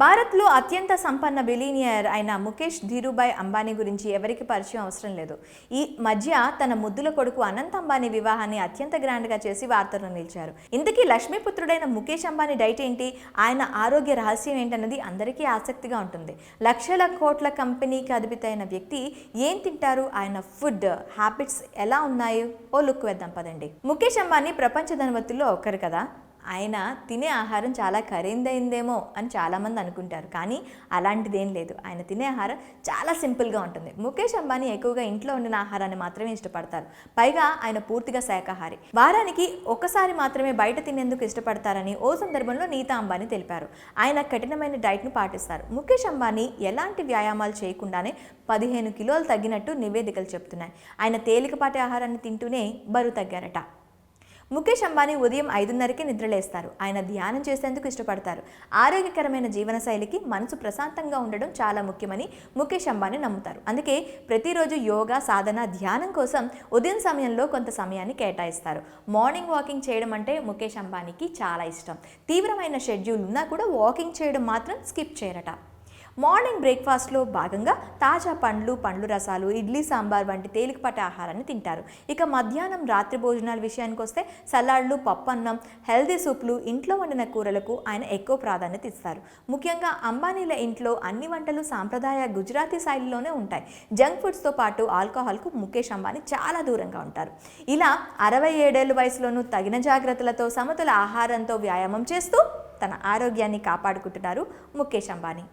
భారత్లో అత్యంత సంపన్న బిలీనియర్ అయిన ముఖేష్ ధీరుభాయ్ అంబానీ గురించి ఎవరికి పరిచయం అవసరం లేదు. ఈ మధ్య తన ముద్దుల కొడుకు అనంత్ అంబానీ వివాహాన్ని అత్యంత గ్రాండ్గా చేసి వార్తల్లో నిలిచారు. ఇంతకీ లక్ష్మీపుత్రుడైన ముఖేష్ అంబానీ డైట్ ఏంటి, ఆయన ఆరోగ్య రహస్యం ఏంటన్నది అందరికీ ఆసక్తిగా ఉంటుంది. లక్షల కోట్ల కంపెనీకి అధిపతి అయిన వ్యక్తి ఏం తింటారు, ఆయన ఫుడ్ హ్యాబిట్స్ ఎలా ఉన్నాయి, ఓ లుక్ వేద్దాం పదండి. ముఖేష్ అంబానీ ప్రపంచ ధనవంతుల్లో ఒకరు కదా. ఆయన తినే ఆహారం చాలా ఖరీదైందేమో అని చాలామంది అనుకుంటారు, కానీ అలాంటిదేం లేదు. ఆయన తినే ఆహారం చాలా సింపుల్గా ఉంటుంది. ముఖేష్ అంబానీ ఎక్కువగా ఇంట్లో వండిన ఆహారాన్ని మాత్రమే ఇష్టపడతారు. పైగా ఆయన పూర్తిగా శాకాహారి. వారానికి ఒకసారి మాత్రమే బయట తినేందుకు ఇష్టపడతారని ఓ సందర్భంలో నీతా అంబానీ తెలిపారు. ఆయన కఠినమైన డైట్ను పాటిస్తారు. ముఖేష్ అంబానీ ఎలాంటి వ్యాయామాలు చేయకుండానే 15 కిలోలు తగ్గినట్టు నివేదికలు చెప్తున్నాయి. ఆయన తేలికపాటి ఆహారాన్ని తింటూనే బరువు తగ్గారట. ముఖేష్ అంబానీ ఉదయం 5:30కి నిద్రలేస్తారు. ఆయన ధ్యానం చేసేందుకు ఇష్టపడతారు. ఆరోగ్యకరమైన జీవనశైలికి మనసు ప్రశాంతంగా ఉండడం చాలా ముఖ్యమని ముఖేష్ అంబానీ నమ్ముతారు. అందుకే ప్రతిరోజు యోగా, సాధన, ధ్యానం కోసం ఉదయం సమయంలో కొంత సమయాన్ని కేటాయిస్తారు. మార్నింగ్ వాకింగ్ చేయడం అంటే ముఖేష్ అంబానీకి చాలా ఇష్టం. తీవ్రమైన షెడ్యూల్ ఉన్నా కూడా వాకింగ్ చేయడం మాత్రం స్కిప్ చేయరట. మార్నింగ్ బ్రేక్ఫాస్ట్లో భాగంగా తాజా పండ్లు, పండ్ల రసాలు, ఇడ్లీ, సాంబార్ వంటి తేలికపాటి ఆహారాన్ని తింటారు. ఇక మధ్యాహ్నం, రాత్రి భోజనాల విషయానికి వస్తే సలాడ్లు, పప్పన్నం, హెల్దీ సూప్లు, ఇంట్లో వండిన కూరలకు ఆయన ఎక్కువ ప్రాధాన్యత ఇస్తారు. ముఖ్యంగా అంబానీల ఇంట్లో అన్ని వంటలు సాంప్రదాయ గుజరాతీ శైలిలోనే ఉంటాయి. జంక్ ఫుడ్స్తో పాటు ఆల్కహాల్కు ముఖేష్ అంబానీ చాలా దూరంగా ఉంటారు. ఇలా 67 ఏళ్ల వయసులోనూ తగిన జాగ్రత్తలతో, సమతుల ఆహారంతో, వ్యాయామం చేస్తూ తన ఆరోగ్యాన్ని కాపాడుకుంటున్నారు ముఖేష్ అంబానీ.